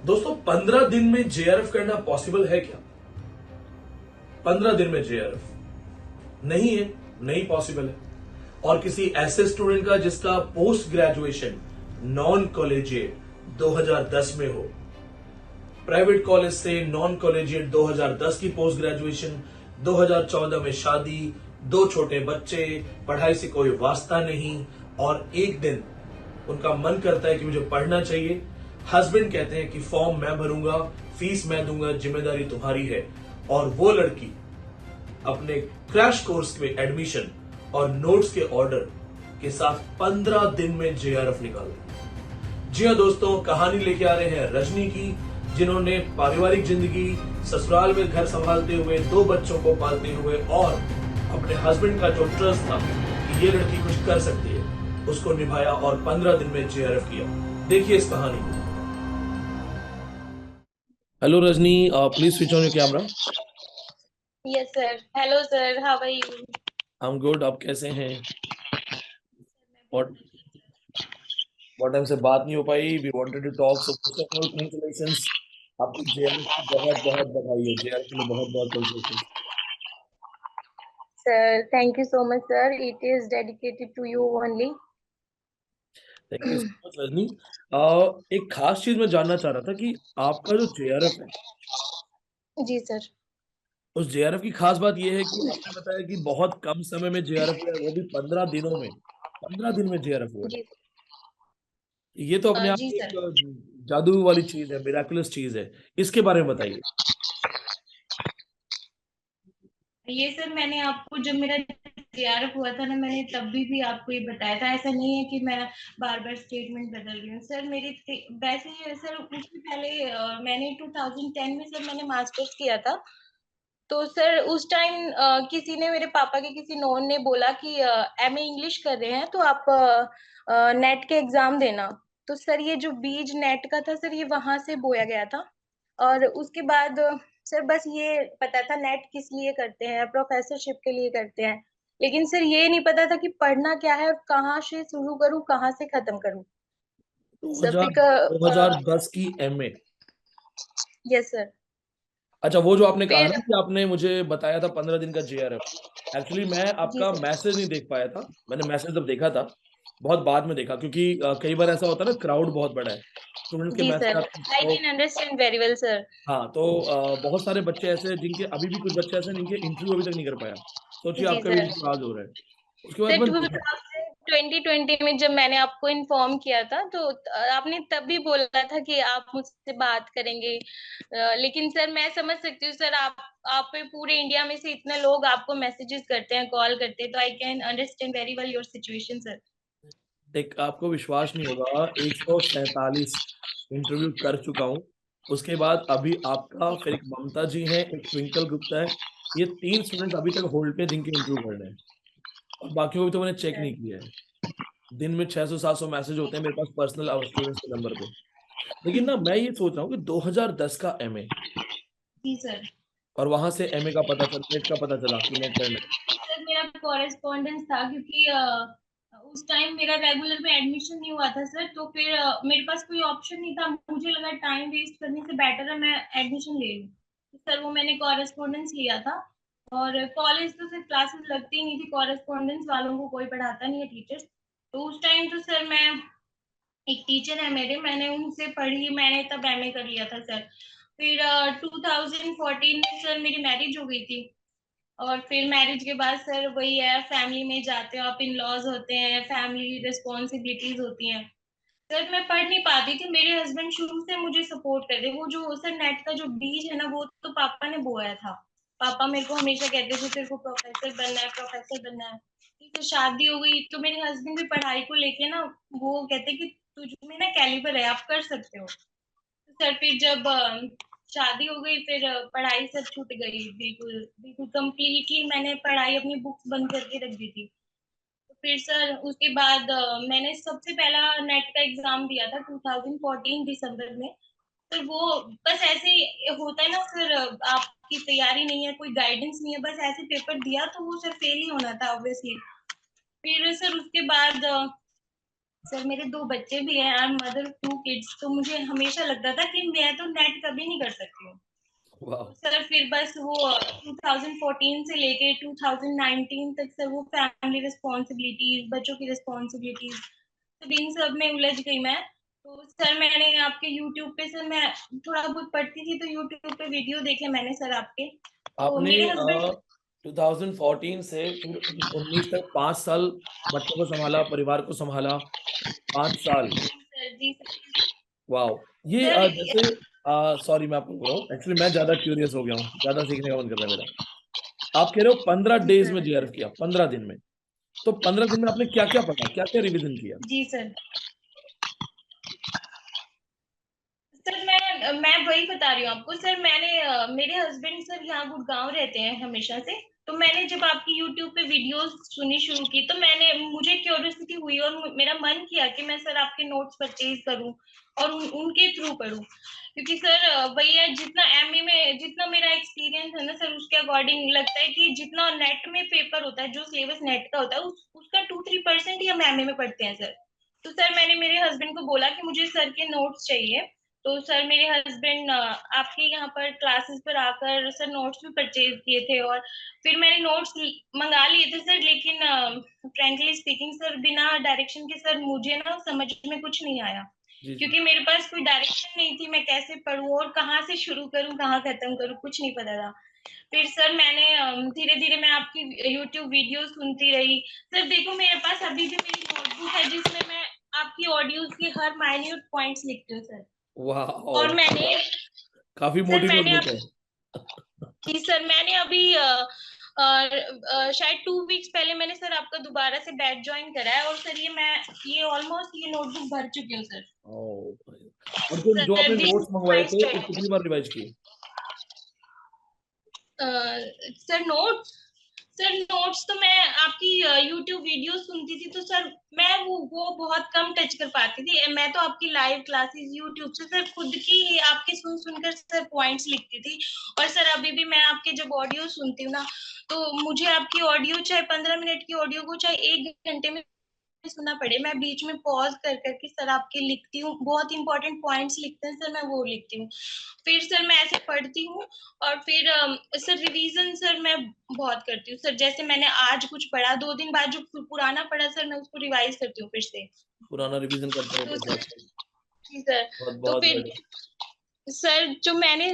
दोस्तों 15 दिन में जेआरएफ करना पॉसिबल है क्या? 15 दिन में जेआरएफ नहीं है, नहीं पॉसिबल है। और किसी ऐसे स्टूडेंट का जिसका पोस्ट ग्रेजुएशन नॉन कॉलेजिएट 2010 में हो, प्राइवेट कॉलेज से नॉन कॉलेजिएट 2010 की पोस्ट ग्रेजुएशन, 2014 में शादी, दो छोटे बच्चे, पढ़ाई से कोई वास्ता नहीं, और एक दिन उनका मन करता है कि मुझे पढ़ना चाहिए। हस्बैंड कहते हैं कि फॉर्म मैं भरूंगा, फीस मैं दूंगा, जिम्मेदारी तुम्हारी है। और वो लड़की अपने क्रैश कोर्स में एडमिशन और नोट्स के ऑर्डर के साथ 15 दिन में जेआरएफ निकाल दी। जी हाँ दोस्तों, कहानी लेके आ रहे हैं रजनी की, जिन्होंने पारिवारिक जिंदगी, ससुराल में घर संभालते हुए, दो बच्चों को पालते हुए और अपने हस्बैंड का जो ट्रस्ट था कि ये लड़की कुछ कर सकती है, उसको निभाया और 15 दिन में जेआरएफ किया। देखिए इस कहानी को। Hello Rajni, please switch on your camera. Yes, sir. Hello, sir. How are you? I am good, आप कैसे हैं? मैं बहुत बहुत अच्छी हूँ, sir. बहुत टाइम से बात नहीं हो पाई। We wanted to talk, so first of all congratulations. आपको जेआरएफ की बहुत बहुत बधाई हो, जेआरएफ के लिए बहुत बहुत congratulations. Sir, thank you so much, sir. It is dedicated to you only. Thank you so much Rajni. एक खास चीज मैं जानना चाह रहा था कि आपका जो जेआरएफ है, जी सर। उस जेआरएफ की खास बात यह है कि आपने बताया कि बहुत कम समय में जेआरएफ हुआ है, वो भी 15 दिनों में। 15 दिन में जेआरएफ हुआ है। जी ये तो अपने आप जी में सर। एक जादू वाली चीज है, मिराकुलस चीज है। इसके बारे में बताइए। ये सर मैंने आपको जब मेरा जेआरएफ हुआ था ना, मैंने तब भी आपको ये बताया था। ऐसा नहीं है कि मैं बार बार स्टेटमेंट बदल रही हूँ सर। वैसे ही सर उससे पहले मैंने 2010 में सर मैंने मास्टर्स किया था। तो सर उस टाइम किसी ने, मेरे पापा के किसी नोन ने बोला कि एमए इंग्लिश कर रहे हैं तो आप नेट के एग्जाम देना। तो सर ये जो बीज नेट का था सर, ये वहां से बोया गया था। और उसके बाद सर बस ये पता था नेट किस लिए करते हैं, प्रोफेसरशिप के लिए करते हैं। लेकिन सर ये नहीं पता था कि पढ़ना क्या है और कहाँ से शुरू करूँ, कहाँ से खत्म करूँ। सर 2000 फिर 2010 की एमए। Yes sir. अच्छा, वो जो आपने कहा फिर ना कि आपने मुझे बताया था 15 दिन का जेआरएफ, एक्चुअली मैं जी आपका सर। मैसेज नहीं देख पाया था। मैंने मैसेज जब देखा था, बहुत बाद में देखा, क्योंकि कई बार ऐसा होता है ना, क्राउड बहुत बड़ा है, स्टूडेंट्स के जी मैसेज सर, आते हैं आई तो। Can understand very well sir. हाँ, तो बहुत सारे बच्चे ऐसे हैं जिनके अभी भी, कुछ बच्चे ऐसे हैं जिनके इंटरव्यू अभी तक नहीं कर पाया। सोचिए जी आपका भी सर। इंतजार हो रहा है। उसके बाद सर मैं देखा। 2020 में जब मैंने आपको इन्फॉर्म किया था तो आपने तब भी बोला था कि आप मुझसे बात करेंगे। लेकिन सर मैं समझ सकती हूँ सर, आप पे पूरे इंडिया में से इतने लोग आपको मैसेजेस करते हैं, कॉल करते हैं, तो I can understand very well your situation sir. एक आपको विश्वास नहीं होगा, 147 इंटरव्यू कर चुका हूँ। उसके बाद अभी आपका, फिर एक ममता जी हैं, एक ट्विंकल गुप्ता है। ये 3 स्टूडेंट अभी तक होल्ड पे हैं जिनके इंटरव्यू कर रहे हैं, और बाकियों को भी तो मैंने चेक नहीं किया है। दिन में 600-700 मैसेज होते हैं मेरे पास पर्सनल स्टूडेंट्स के नंबर पे। लेकिन ना, मैं ये सोच रहा हूँ कि 2010 का एमए, जी सर। और वहां से एमए का पता चला, नेट का पता चला कि नेट करना है। सर मेरा कॉरेस्पॉन्डेंस था क्योंकि उस टाइम मेरा रेगुलर में एडमिशन नहीं हुआ था सर। तो फिर मेरे पास कोई ऑप्शन नहीं था। मुझे लगा टाइम वेस्ट करने से बेटर है मैं एडमिशन ले लूँ। तो सर वो मैंने कॉरेस्पॉन्डेंस लिया था। और कॉलेज तो सर क्लासेस लगती ही नहीं थी, कॉरेस्पॉन्डेंस वालों को कोई पढ़ाता नहीं है, टीचर्स। तो उस टाइम तो सर मैं, एक टीचर है मेरे, मैंने उनसे पढ़ी, मैंने तब एमए कर लिया था सर। फिर 2014 में सर मेरी मैरिज हो गई थी। और फिर मैरिज के बाद सर वही है, फैमिली में जाते हो आप, इन लॉज होते हैं, फैमिली रिस्पॉन्सिबिलिटीज होती हैं। सर मैं पढ़ नहीं पाती थी। मेरे हस्बैंड शुरू से मुझे सपोर्ट करते। वो जो सर नेट का जो बीज है ना, वो तो पापा ने बोया था। पापा मेरे को हमेशा कहते थे तेरे को प्रोफेसर बनना है, प्रोफेसर बनना है। ठीक है, शादी हो गई तो मेरे हस्बैंड भी पढ़ाई को लेके ना, वो कहते कि तुझ में ना कैलिबर है, आप कर सकते हो। सर फिर जब शादी हो गई, फिर पढ़ाई सब छूट गई, बिल्कुल बिल्कुल कंप्लीटली मैंने पढ़ाई, अपनी बुक्स बंद करके रख दी थी। तो फिर सर उसके बाद मैंने सबसे पहला नेट का एग्जाम दिया था 2014 दिसंबर में। फिर वो बस ऐसे ही होता है ना सर, आपकी तैयारी नहीं है, कोई गाइडेंस नहीं है, बस ऐसे पेपर दिया तो वो सर फेल ही होना था ऑब्वियसली। फिर सर उसके बाद सर मेरे 2 बच्चे भी हैं, I am mother of 2 kids, तो मुझे हमेशा लगता था कि मैं तो नेट कभी नहीं कर सकती हूँ। वाह। तो सर फिर बस वो 2014 से लेके 2019 तक सर वो फैमिली रिस्पॉन्सिबिलिटीज, बच्चों की रिस्पॉन्सिबिलिटीज, तो इन सब में उलझ गई मैं। तो सर मैंने आपके यूट्यूब पे, सर मैं थोड़ा बहुत पढ़ती थी, तो यूट्यूब पे वीडियो देखे मैंने सर आपके, तो आपने मेरे हस्बैंड। 2014 से फिर 19 तक 5 साल बच्चों को संभाला, परिवार को संभाला, 5 साल। सर जी सर। वाह। ये सर जैसे सॉरी मैं आपको बोल रहा हूँ, एक्चुअली मैं ज्यादा क्यूरियस हो गया हूँ, ज्यादा सीखने का मन कर रहा है मेरा। आप कह रहे हो 15 डेज में जेआरएफ किया, 15 दिन में, तो 15 दिन में आपने क्या क्या पढ़ा, क्या क्या रिवीजन किया? जी सर। सर मैं वही बता रही हूँ आपको सर, मैंने मेरे हस्बैंड सर यहाँ गुड़गांव रहते हैं हमेशा से, तो मैंने जब आपकी यूट्यूब पे वीडियोस सुनी शुरू की, तो मुझे क्यूरियोसिटी हुई और मेरा मन किया कि मैं सर आपके नोट्स परचेज करूँ और उनके थ्रू पढूं, क्योंकि सर भैया जितना एमए में जितना मेरा एक्सपीरियंस है ना सर, उसके अकॉर्डिंग लगता है कि जितना नेट में पेपर होता है, जो सिलेबस नेट का होता है, उसका 2-3% ही हम एमए में पढ़ते हैं सर। तो सर मैंने मेरे हस्बैंड को बोला कि मुझे सर के नोट्स चाहिए, तो सर मेरे हस्बैंड आपके यहाँ पर क्लासेस पर आकर सर नोट्स भी परचेज किए थे, और फिर मैंने नोट्स मंगा लिए थे सर, लेकिन फ्रैंकली स्पीकिंग सर, बिना डायरेक्शन के सर मुझे ना समझ में कुछ नहीं आया, जी जी। क्योंकि मेरे पास कोई डायरेक्शन नहीं थी, मैं कैसे पढूं और कहाँ से शुरू करूं, कहाँ खत्म करूं, कुछ नहीं पता था। फिर सर मैंने धीरे धीरे मैं आपकी यूट्यूब वीडियो सुनती रही। सर देखो मेरे पास अभी भी मेरी नोटबुक है, जिसमें मैं आपकी ऑडियोज के हर माइन्यूट पॉइंट्स लिखती हूँ सर। वाह, और मैंने काफी सर मोटी मैंने नोटबुक अब है। जी सर, मैंने अभी शायद 2 वीक्स पहले मैंने सर आपका दोबारा से बैच ज्वाइन करा है, और सर ये ऑलमोस्ट ये नोटबुक भर चुकी हूँ सर। ओ, और जो जो सर आपने दिस नोट्स मंगवाए माय थे वो स्टडी। कितनी बार रिवाइज किए? सर नोट्स तो मैं आपकी यूट्यूब वीडियो सुनती थी, तो सर मैं वो बहुत कम टच कर पाती थी, मैं तो आपकी लाइव क्लासेस यूट्यूब से सर खुद की आपके सुन सुनकर सर पॉइंट्स लिखती थी। और सर अभी भी मैं आपके जब ऑडियो सुनती हूँ ना, तो मुझे आपकी ऑडियो चाहे 15 मिनट की ऑडियो को चाहे 1 घंटे में सुनना पड़े, मैं बीच में पॉज कर करके सर आपके लिखती हूँ, बहुत इंपॉर्टेंट पॉइंट्स लिखते हैं सर, मैं वो लिखती हूँ। फिर सर मैं ऐसे पढ़ती हूँ, और फिर सर रिवीजन सर मैं बहुत करती हूँ सर, जैसे मैंने आज कुछ पढ़ा, 2 दिन बाद जो पुराना पढ़ा सर मैं उसको रिवाइज करती हूँ फिर से। पुराना रिवीजन करते तो रहते सर थे। जी सर। बहुत तो बहुत फिर बढ़िया। सर जो मैंने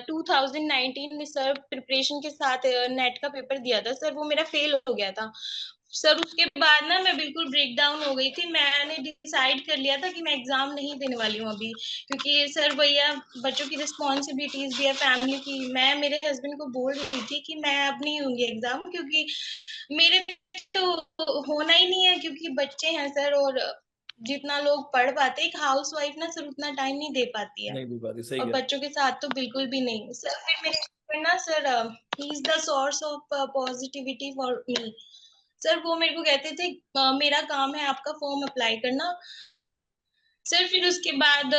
2019 में सर प्रिपरेशन के साथ नेट का पेपर दिया था सर, वो मेरा फेल हो गया था सर। उसके बाद ना मैं बिल्कुल ब्रेक डाउन हो गई थी, मैंने डिसाइड कर लिया था कि मैं एग्जाम नहीं देने वाली हूँ अभी, क्योंकि सर भैया बच्चों की रिस्पॉन्सिबिलिटीज भी है, फैमिली की। मैं मेरे हस्बैंड को बोल रही थी कि मैं अब नहीं दूंगी एग्जाम, क्योंकि मेरे तो होना ही नहीं है, क्योंकि बच्चे हैं सर, और जितना लोग पढ़ पाते, एक हाउस वाइफ ना सर उतना टाइम नहीं दे पाती है, नहीं दी बात, सही और कह बच्चों के साथ तो बिल्कुल भी नहीं सर। फिर मेरे husband ना sir, he is the source of positivity for me sir. वो मेरे को कहते थे मेरा काम है आपका फॉर्म अप्लाई करना सर। फिर उसके बाद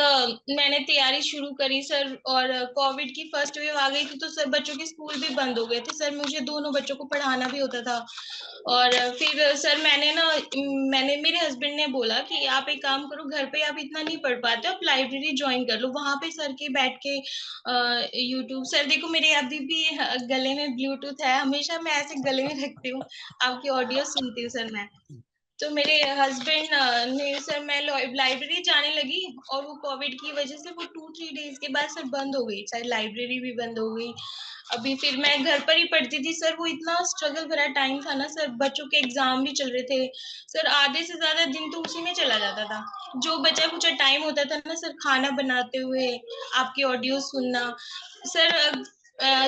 मैंने तैयारी शुरू करी सर, और कोविड की फर्स्ट वेव आ गई थी, तो सर बच्चों के स्कूल भी बंद हो गए थे सर, मुझे दोनों बच्चों को पढ़ाना भी होता था। और फिर सर मैंने मेरे हस्बैंड ने बोला कि आप एक काम करो, घर पे आप इतना नहीं पढ़ पाते, आप लाइब्रेरी ज्वाइन कर लो, वहां पे सर के बैठ के यूट्यूब। सर देखो मेरे अभी भी गले में ब्लूटूथ है, हमेशा मैं ऐसे गले में रखती हूँ, आपकी ऑडियो सुनती हूँ सर मैं। तो मेरे हस्बैंड ने सर, मैं लाइब्रेरी जाने लगी, और वो कोविड की वजह से वो 2-3 डेज के बाद सर बंद हो गई सर, लाइब्रेरी भी बंद हो गई। अभी फिर मैं घर पर ही पढ़ती थी सर, वो इतना स्ट्रगल भरा टाइम था ना सर, बच्चों के एग्जाम भी चल रहे थे सर, आधे से ज्यादा दिन तो उसी में चला जाता था। जो बचा कुछ टाइम होता था ना सर, खाना बनाते हुए आपकी ऑडियो सुनना सर।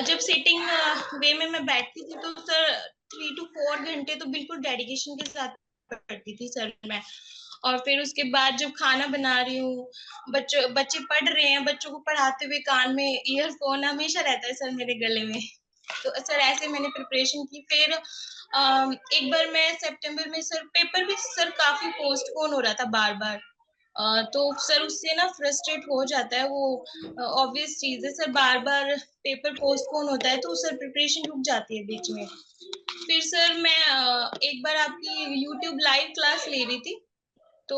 जब सिटिंग वे में मैं बैठती थी, तो सर 3 to 4 घंटे तो बिल्कुल डेडिकेशन के साथ पढ़ती थी सर मैं। और फिर उसके बाद जब खाना बना रही हूँ, बच्चे पढ़ रहे हैं, बच्चों को पढ़ाते हुए कान में ईयरफोन हमेशा रहता है सर मेरे गले में। तो सर ऐसे मैंने प्रिपरेशन की। फिर एक बार मैं सितंबर में सर, पेपर भी सर काफी पोस्टपोन हो रहा था बार बार, तो सर उससे ना फ्रस्ट्रेट हो जाता है, वो ऑब्वियस चीज है सर, बार बार पेपर पोस्टपोन होता है तो सर प्रिपरेशन रुक जाती है बीच में। फिर सर मैं एक बार आपकी यूट्यूब लाइव क्लास ले रही थी, तो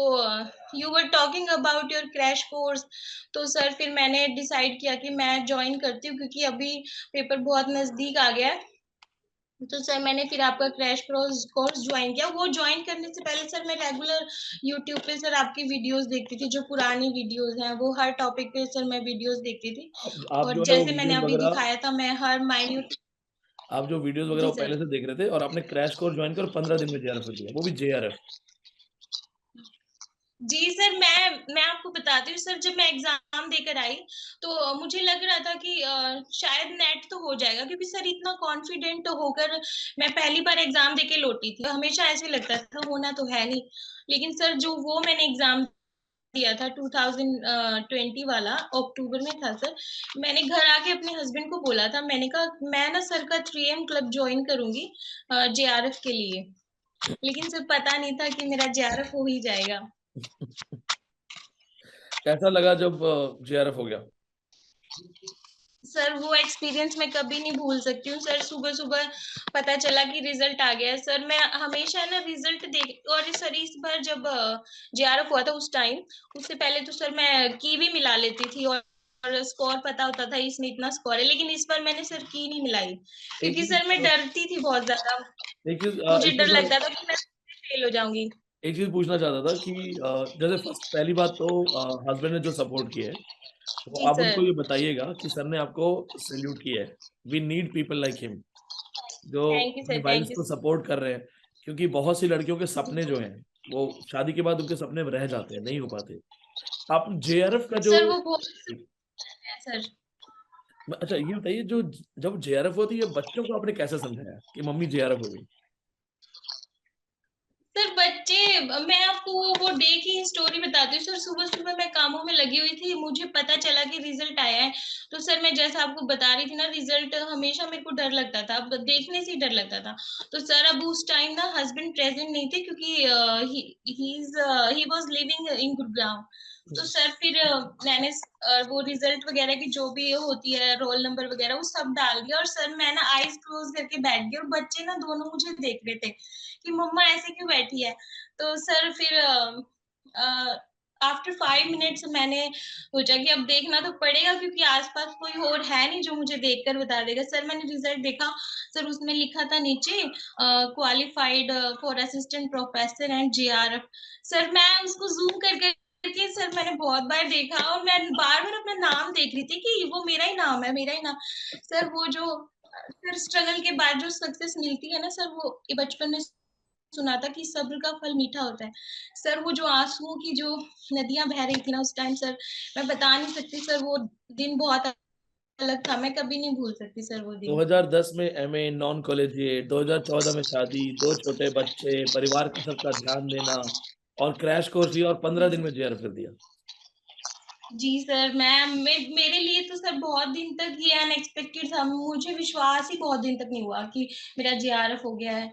you were talking about your crash course, तो सर फिर मैंने डिसाइड किया कि मैं ज्वाइन करती हूँ, क्योंकि अभी पेपर बहुत नजदीक आ गया है। तो सर मैंने फिर आपका क्रैश कोर्स कोर्स ज्वाइन किया। वो ज्वाइन करने से पहले सर मैं रेगुलर यूट्यूब पे सर आपकी वीडियोस देखती थी, जो पुरानी वीडियोस हैं वो हर टॉपिक पे सर मैं वीडियोस देखती थी। आप और जो है वो जैसे मैंने वीडियोस अभी वगैरह, दिखाया था, मैं हर माइन्यूट। आप जो वीडियोस वगैरह जी वो सर। पहले से देख रहे थे और आपने क्रैश कोर्स ज्वाइन कर 15 दिन में जेआरएफ दिया, वो भी जेआरएफ। जी सर, मैं आपको बताती हूँ सर, जब मैं एग्जाम देकर आई तो मुझे लग रहा था कि शायद नेट तो हो जाएगा, क्योंकि सर इतना कॉन्फिडेंट होकर मैं पहली बार एग्जाम देके लौटी थी। हमेशा ऐसे लगता था होना तो है नहीं, लेकिन सर जो वो मैंने एग्जाम दिया था 2020 वाला, अक्टूबर में था सर। मैंने घर आके अपने हस्बैंड को बोला था, मैंने कहा मैं ना सर का 3M क्लब ज्वाइन करूंगी जेआरएफ के लिए। लेकिन सर पता नहीं था कि मेरा जेआरएफ हो ही जाएगा। कैसा लगा जब जेआरएफ हो गया? सर वो एक्सपीरियंस मैं कभी नहीं भूल सकती हूँ सर। सुबह सुबह पता चला कि रिजल्ट आ गया है सर। मैं हमेशा ना रिजल्ट देख, और सर इस बार जब जेआरएफ हुआ था उस टाइम, उससे पहले तो सर मैं की भी मिला लेती थी, और स्कोर पता होता था इसमें इतना स्कोर है, लेकिन इस बार मैंने सर की नहीं मिलाई, एक क्योंकि चीज सर मैं डरती थी बहुत ज्यादा। मुझे एक डर चीज मैं लगता था कि मैं फेल हो जाऊंगी। एक चीज पूछना चाहता था कि जैसे फर्स्ट पहली बात तो हस्बैंड ने जो सपोर्ट किया है, तो जी आप उनको सर। ये बताइएगा कि सर ने आपको सैल्यूट किया है। We need people like him, जो थैंक यू अपनी सर, वाइफ्स थैंक यू। को सपोर्ट कर रहे हैं। क्योंकि बहुत सी लड़कियों के सपने जो हैं, वो शादी के बाद उनके सपने रह जाते हैं, नहीं हो पाते। आप जेआरएफ का जो, सर वो बहुत है सर। अच्छा ये बताइए, जो जब जेआरएफ होती है बच्चों को आपने कैसे समझाया कि मम्मी जेआरएफ हो गई? सर बच्चे, मैं आपको वो डे की स्टोरी बताती हूँ सर। सुबह सुबह मैं कामों में लगी हुई थी, मुझे पता चला कि रिजल्ट आया है। तो सर मैं जैसा आपको बता रही थी ना, रिजल्ट हमेशा मेरे को डर लगता था, अब देखने से ही डर लगता था। तो सर अब उस टाइम ना हस्बैंड प्रेजेंट नहीं थे, क्योंकि he was living in Gurgaon. तो सर फिर मैंने वो रिजल्ट वगैरह की जो भी होती है, रोल नंबर वगैरह, वो सब डाल दिया। और सर मैं ना आईज क्लोज करके बैठ गई, और बच्चे ना दोनों मुझे देख रहे थे कि मम्मा ऐसे क्यों बैठी है। तो सर फिर आफ्टर 5 मिनट्स मैंने सोचा कि अब देखना तो पड़ेगा, क्योंकि आसपास कोई और है नहीं जो मुझे देखकर बता देगा। सर मैंने रिजल्ट देखा, सर उसमें लिखा था नीचे qualified for assistant professor and JRF. Sir मैं उसको जूम करके सर मैंने बहुत बार देखा, और मैं बार बार अपना नाम देख रही थी कि वो मेरा ही नाम है, मेरा ही नाम। सर वो जो सर स्ट्रगल के बाद जो सक्सेस मिलती है ना सर, वो ये बचपन में सुना था कि सब्र का फल मीठा होता है। सर वो जो आंसुओं की जो नदियां बह रही थी ना उस टाइम सर, मैं बता नहीं सकती सर। वो दिन बहुत अलग था, मैं कभी नहीं भूल सकती सर वो दिन। 2010 में एमए नॉन कॉलेजिएट, 2014 में शादी, दो छोटे बच्चे, परिवार का सबका ध्यान देना, और क्रैश कोर्स लिया और 15 दिन में जेआरएफ कर दिया। जी सर, मेरे लिए तो सर बहुत दिन तक ये अनएक्सपेक्टेड था। मुझे विश्वास ही बहुत दिन तक नहीं हुआ कि मेरा जेआरएफ हो गया है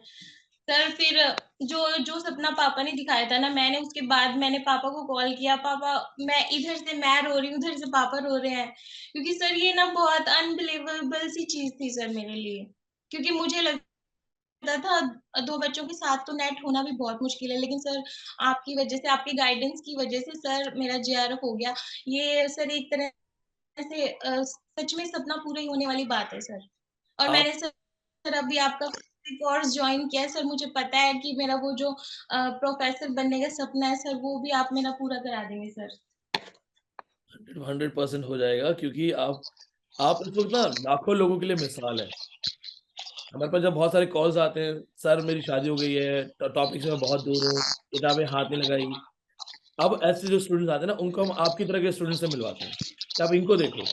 सर। फिर जो जो सपना पापा ने दिखाया था ना, मैंने उसके बाद मैंने पापा को कॉल किया, पापा मैं इधर से मैं रो रही हूँ, उधर से पापा रो रहे हैं। क्योंकि सर ये ना बहुत अनबिलीवेबल सी चीज थी सर मेरे लिए, क्योंकि मुझे लगता था दो बच्चों के साथ तो नेट होना भी बहुत मुश्किल है, लेकिन सर आपकी वजह से, आपके गाइडेंस की वजह से सर मेरा जेआरएफ हो गया। ये सर एक तरह से सच में सपना पूरा ही होने वाली बात है सर। और आप मैंने सर अभी आपका कोर्स ज्वाइन किया है सर। मुझे पता है कि मेरा वो जो प्रोफेसर बनने का सपना है सर, वो भी आप मेरा पूरा करा देंगे सर। 100% हो जाएगा, क्योंकि आप इस वक्त ना लाखों लोगों के लिए मिसाल है। हमारे पास जब बहुत सारे कॉल्स आते हैं, सर मेरी शादी हो गई है, टॉपिक से मैं बहुत दूर हूँ, किताबें हाथ नहीं लगाई। अब ऐसे जो स्टूडेंट्स आते हैं ना, उनको हम आपकी तरह के स्टूडेंट से मिलवाते हैं कि आप इनको देखो।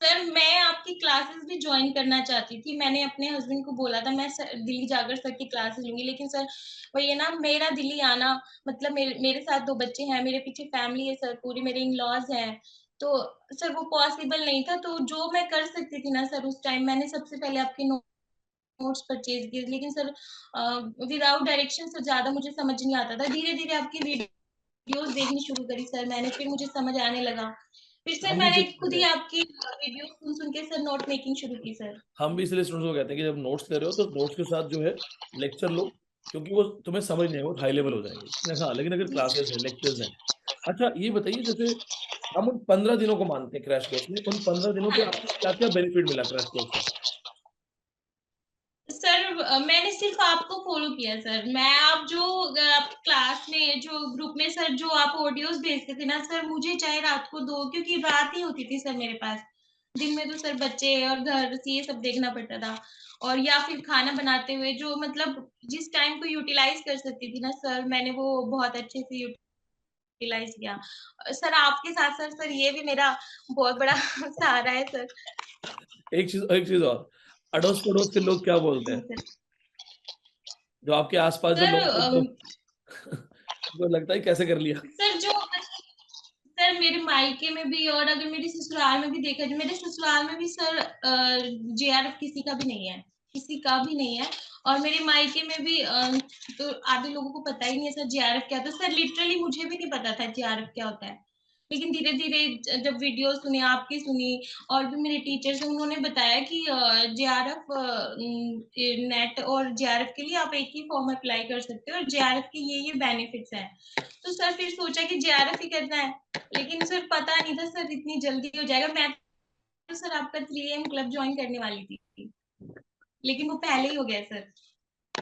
सर मैं आपकी क्लासेस भी ज्वाइन करना चाहती थी। मैंने अपने हस्बैंड को बोला था मैं दिल्ली जाकर सर की क्लासेस लूंगी, लेकिन सर वही है ना, मेरा दिल्ली आना मतलब मेरे साथ दो बच्चे हैं, मेरे पीछे फैमिली है सर पूरी, मेरे इन लॉज हैं। तो सर वो पॉसिबल नहीं था। तो जो मैं कर सकती थी ना सर उस टाइम, मैंने सबसे पहले आपके नोट्स परचेज किए, लेकिन सर विदाउट डायरेक्शन सर ज्यादा मुझे समझ नहीं आता था। धीरे धीरे आपकी वीडियोस देखनी शुरू करी सर मैंने, फिर मुझे समझ आने लगा। फिर सर हम भी मैंने इसीलिए खुद कहते ही हैं आपकी वीडियो सुन सुन के सर नोट मेकिंग शुरू की सर। हम भी इसलिए स्टूडेंट्स को कहते हैं कि जब नोट्स ले रहे हो तो नोट्स के साथ जो है लेक्चर लो, क्योंकि वो तुम्हें समझ नहीं आएगा, वो हाई लेवल हो जाएंगे। मैंने कहा हाँ, लेकिन अगर क्लासेस है, लेक्चर्स हैं। अच्छा ये बताइए, जैसे हम उन 15 दिनों को मानते हैं क्रैश कोर्स में, उन 15 दिनों पे आपको क्या क्या बेनिफिट मिला क्रैश कोर्स से? सर मैंने सिर्फ आपको फॉलो किया सर। मैं आप जो आप क्लास में जो ग्रुप में सर जो आप ऑडियोज भेजते थे ना सर, मुझे चाहे रात को दो, क्योंकि रात ही होती थी सर मेरे पास। दिन में तो सर बच्चे और घर से ये सब देखना पड़ता था, और या फिर खाना बनाते हुए जो मतलब जिस टाइम को यूटिलाइज कर सकती थी ना सर, मैंने वो बहुत अच्छे से यूटिलाइज किया। सर आपके साथ सर सर ये भी मेरा बहुत बड़ा सहारा है सर। एक चीज और, अड़ोस पड़ोस के लोग क्या बोलते जी हैं, सर। जो आपके आसपास जो सर लोग थे, तो उनको लगता है कैसे कर लिया? सर जो सर मेरे मायके में भी और अगर मेरे ससुराल में भी देखा जाए, मेरे ससुराल में भी सर जेआरएफ किसी का भी नहीं है, किसी का भी नहीं है। और मेरे मायके में भी तो आधे लोगों को पता ही नहीं है सर जेआरएफ क्या होता है। सर लिटरली मुझे भी नहीं पता था जेआरएफ क्या होता है, लेकिन धीरे धीरे जब वीडियो सुनी, आपकी सुनी, और भी मेरे टीचर्स हैं उन्होंने बताया कि जेआरएफ नेट और जेआरएफ के लिए आप एक ही फॉर्म अप्लाई कर सकते हो, और जेआरएफ के ये बेनिफिट्स हैं। तो सर फिर सोचा कि जेआरएफ ही करना है, लेकिन सर पता नहीं था सर इतनी जल्दी हो जाएगा। मैं तो सर आपका 3 AM क्लब ज्वाइन करने वाली थी, लेकिन वो पहले ही हो गया सर।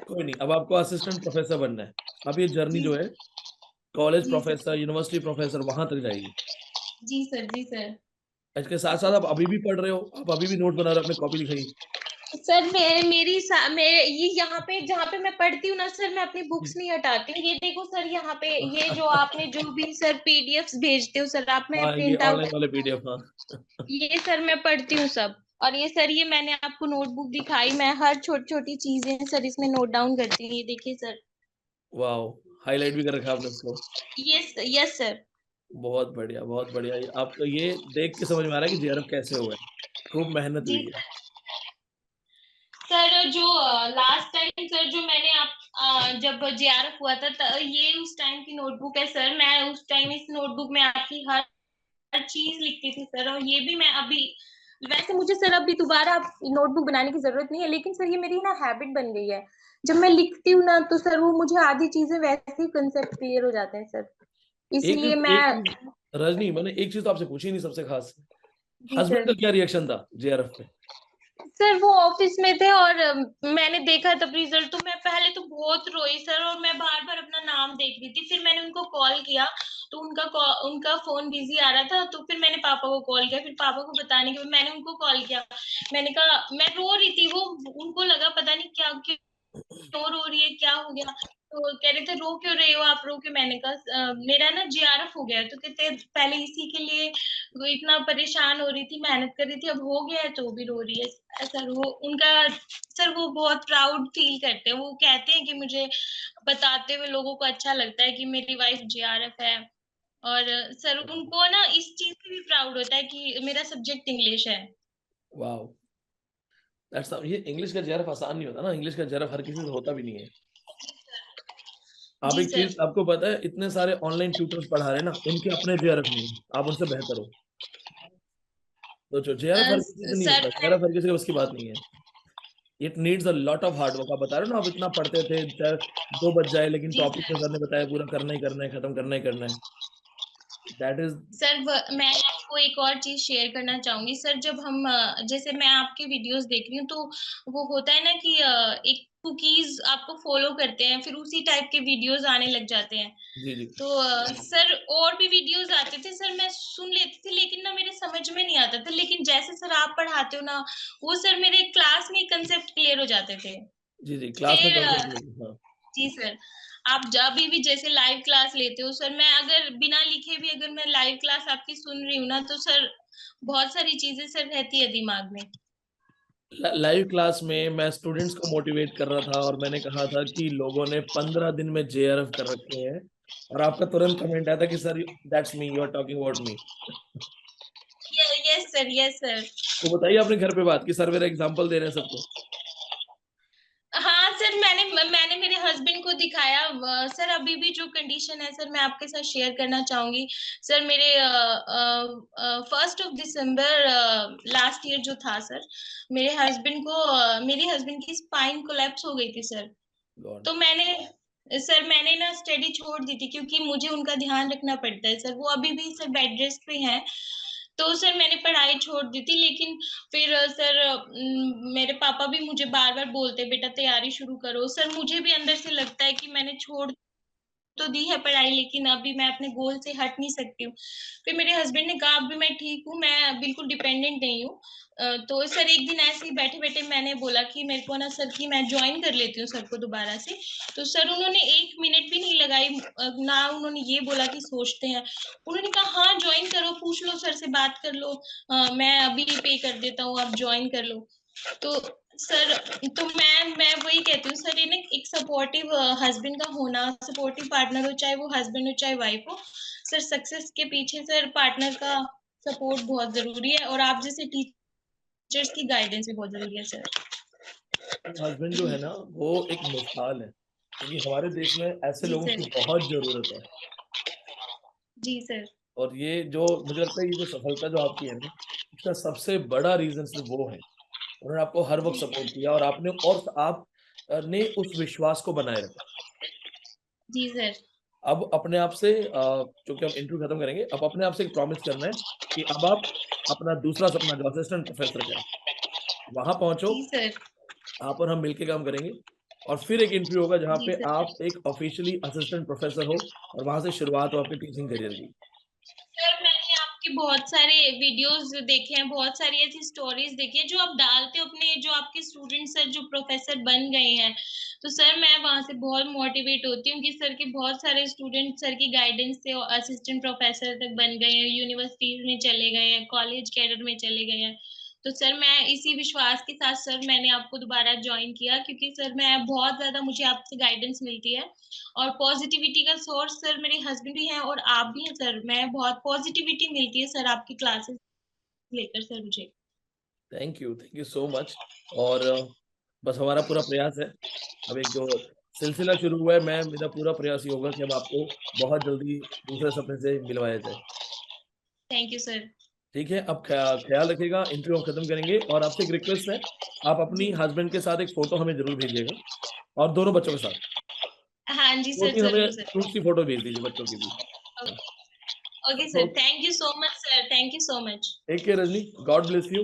कोई नहीं, अब आपको असिस्टेंट प्रोफेसर बनना है। अब ये जर्नी जी जो है, कॉलेज जी प्रोफेसर, सर। यूनिवर्सिटी प्रोफेसर, वहां तक जाएगी। जी सर। जी सर। इसके साथ साथ आप अभी भी पढ़ रहे हो, आप अभी भी नोट बना रहे हो, अपने कॉपी लिखाई। सर मेरे ये यहाँ पे जहाँ पे मैं पढ़ती हूँ ना सर, मैं अपनी बुक्स नहीं हटाती हूँ। ये देखो सर, यहाँ पे ये जो आपने जो भी सर पीडीएफ्स भेजते हो सर आप, मैं हाँ, ये प्रिंट आउट, ऑनलाइन वाले पीडीएफ, हाँ। ये सर मैं पढ़ती हूँ सब। और ये सर ये मैंने आपको नोटबुक दिखाई, मैं हर छोटी छोटी चीजें सर इसमें नोट डाउन करती हूँ। ये देखिए सर। वाह, हाईलाइट भी कर रखा है आपने उसको। Yes yes sir. बहुत बढ़िया, बहुत बढ़िया। आपको ये देख के समझ में आ रहा है कि जेआरएफ कैसे हुआ है। खूब मेहनत जी हुई है। सर जो लास्ट टाइम सर जो मैंने आप जब जेआरएफ हुआ था ये उस टाइम की नोटबुक है सर। मैं उस टाइम इस नोटबुक में आपकी हर चीज लिखती थी सर, और ये भी मैं अभी, वैसे मुझे सर अभी दोबारा नोटबुक बनाने की जरूरत नहीं है, लेकिन सर ये मेरी ना हैबिट बन गई है। जब मैं लिखती हूँ ना तो सर वो मुझे आधी चीजें वैसे ही कंसेप्ट क्लियर हो जाते हैं सर, एक इसलिए चीज मैं। एक चीज रजनी, मैंने एक चीज तो आपसे पूछी नहीं, सबसे खास। जी हस्बैंड सर। का क्या रिएक्शन था जेआरएफ पे? सर वो ऑफिस में थे और मैंने देखा तब रिजल्ट, तो मैं पहले तो बहुत रोई सर, और मैं बार बार अपना नाम देख रही थी। फिर मैंने उनको कॉल किया तो उनका फोन बिजी आ रहा था, तो फिर मैंने पापा को कॉल किया। फिर पापा को बताने के बाद मैंने उनको कॉल किया। मैंने कहा, मैं रो रही थी, वो उनको लगा पता नहीं क्या क्यों रो रही है, क्या हो गया। तो कह रहे थे रो क्यों रहे हो आप, रो के। मैंने कहा मेरा ना जेआरएफ हो गया है। तो कहते पहले इसी के लिए वो इतना परेशान हो रही थी, मेहनत कर रही थी, अब हो गया है तो भी रो रही है। सर वो उनका, सर वो बहुत प्राउड फील करते हैं। वो कहते हैं कि मुझे बताते हुए लोगों को अच्छा लगता है कि मेरी वाइफ जेआरएफ है। और सर उनको ना इस चीज से भी प्राउड होता है कि मेरा सब्जेक्ट इंग्लिश है। वाह, दैट्स, ये इंग्लिश का जेआरएफ आसान नहीं होता ना, इंग्लिश का जेआरएफ हर किसी से होता भी नहीं है। आप जी एक सर। चीज आपको पता है, इतने सारे ऑनलाइन ट्यूटर्स पढ़ा रहे हैं ना, उनके अपने जेआरएफ नहीं है, आप उनसे बेहतर हो। तो जो जेआरएफ हर किसी से नहीं सर होता, जेआरएफ हर किसी के उसकी बात नहीं है। It needs a lot of hard work. आप बता रहे हो ना, आप इतना पढ़ते थे, चाहे 2 बज जाए, लेकिन जी टॉपिक में सर। सर ने बताया पूरा करना ही करना है, खत्म करना ही करना है। That is. सर मैं आपको एक और चीज शेयर करना चाहूंगी सर। जब हम जैसे मैं आपके वीडियोस देख रही हूँ, तो वो होता है ना कि एक कुकीज आपको फॉलो करते हैं, फिर उसी टाइप के वीडियोस आने लग जाते हैं। जी जी। तो सर और भी वीडियोस आते थे सर, मैं सुन लेती थी, लेकिन ना मेरे समझ में नहीं आता था। लेकिन जैसे सर आप पढ़ाते हो ना, वो सर मेरे क्लास में कंसेप्ट क्लियर हो जाते थे। जी जी, क्लास में फिर कंसेप्ट नहीं, हाँ। जी सर। आप जब भी जैसे लाइव क्लास लेते हो सर, मैं अगर बिना लिखे भी अगर मैं लाइव क्लास आपकी सुन रही हूँ ना, तो सर बहुत सारी चीजें सर रहती है दिमाग में। लाइव क्लास में मैं स्टूडेंट्स को मोटिवेट कर रहा था, और मैंने कहा था कि लोगों ने 15 दिन में जेआरएफ कर रखे हैं, और आपका तुरंत कमेंट आया था कि sir, that's me, you are talking about me. Yes sir yes sir. तो बताइए अपने घर पे बात कि सर मेरा एग्जांपल दे रहे हैं सबको। हाँ सर, मैंने मैंने मेरे हस्बैंड को दिखाया। सर अभी भी जो कंडीशन है सर, मैं आपके साथ शेयर करना चाहूंगी। सर मेरे 1 दिसंबर लास्ट ईयर जो था सर, मेरे हस्बैंड की स्पाइन कोलैप्स हो गई थी सर। गॉड। तो मैंने ना स्टडी छोड़ दी थी क्योंकि मुझे उनका ध्यान रखना पड़ता है सर। वो अभी भी सर बेड रेस्ट पे हैं। तो सर मैंने पढ़ाई छोड़ दी थी, लेकिन फिर सर मेरे पापा भी मुझे बार बार बोलते बेटा तैयारी शुरू करो। सर मुझे भी अंदर से लगता है कि मैंने छोड़ तो दी है पढ़ाई, लेकिन अभी मैं अपने गोल से हट नहीं सकती हूँ। फिर मेरे हस्बैंड ने कहा अभी मैं ठीक हूँ, मैं बिल्कुल डिपेंडेंट नहीं हूँ। तो सर एक दिन ऐसे ही बैठे बैठे मैंने बोला कि मेरे को ना सर कि मैं ज्वाइन कर लेती हूँ सर को दोबारा से। तो सर उन्होंने 1 मिनट भी नहीं लगाई, ना उन्होंने ये बोला कि सोचते हैं। उन्होंने कहा हाँ ज्वाइन करो, पूछ लो सर से, बात कर लो, मैं अभी पे कर देता हूँ, आप ज्वाइन कर लो। तो सर, तो मैं वही कहती हूँ सर, ये ना एक सपोर्टिव हस्बैंड का होना, सपोर्टिव पार्टनर हो, चाहे वो हस्बैंड हो चाहे वाइफ हो। सर सक्सेस के पीछे सर पार्टनर का सपोर्ट बहुत जरूरी है, और आप जैसे टीचर्स की गाइडेंस भी बहुत जरूरी है सर। हस्बैंड जो है ना वो एक मिसाल है, क्योंकि हमारे देश में ऐसे जी लोगों सर। की बहुत जरूरत है। जी सर। और ये जो मुझे लगता है ये जो सफलता जो आपकी है ना, इसका सबसे बड़ा रीजन सिर्फ वो है। उन्होंने आपको हर वक्त सपोर्ट किया और आप ने उस विश्वास को बनाए रखा। जी सर। अब अपने आप से चूंकि हम इंटरव्यू खत्म करेंगे, अब अपने आप से एक प्रॉमिस करना है कि अब आप अपना दूसरा सपना जो असिस्टेंट प्रोफेसर का है वहां पहुंचो। जी सर। आप और हम मिलके काम करेंगे और फिर एक इंटरव्यू होगा जहाँ जी पे सर। आप एक ऑफिशियली असिस्टेंट प्रोफेसर हो और वहां से शुरुआत हो आपके टीचिंग करियर की। सर मैंने आपके बहुत सारे वीडियोस देखे हैं, बहुत सारी ऐसी स्टोरीज देखी है जो आप डालते हो अपने, जो आपके स्टूडेंट सर जो प्रोफेसर बन गए हैं। तो सर मैं वहां से बहुत मोटिवेट होती हूँ कि सर के बहुत सारे स्टूडेंट सर की गाइडेंस से असिस्टेंट प्रोफेसर तक बन गए हैं, यूनिवर्सिटीज में चले गए हैं, कॉलेज कैडर में चले गए हैं। तो सर मैं इसी विश्वास के साथ सर मैंने आपको दोबारा ज्वाइन किया, क्योंकि सर मैं बहुत ज्यादा मुझे आपसे गाइडेंस मिलती है। और पॉजिटिविटी का सोर्स सर मेरे हस्बैंड भी हैं और आप भी हैं सर। मैं बहुत पॉजिटिविटी मिलती है सर आपकी क्लासेस लेकर सर मुझे। Thank you so much. और बस हमारा पूरा प्रयास है, अब एक जो सिलसिला शुरू हुआ है, मैं मेरा पूरा प्रयास ये होगा कि अब आपको बहुत जल्दी दूसरे सपने से मिलवाया जाए। Thank you sir. ठीक है, अब ख्याल रखिएगा, इंटरव्यू हम खत्म करेंगे और आपसे एक रिक्वेस्ट है, आप अपनी जी। हस्बैंड के साथ एक फोटो हमें जरूर भेजिएगा और दोनों बच्चों के साथ हाँ जी दो सर, तीन हमें जरूर सर। क्यूट सी फोटो भेज दीजिए बच्चों की भी। Okay sir, okay, thank you so much sir, thank you so much. Take care Rajni, God bless you.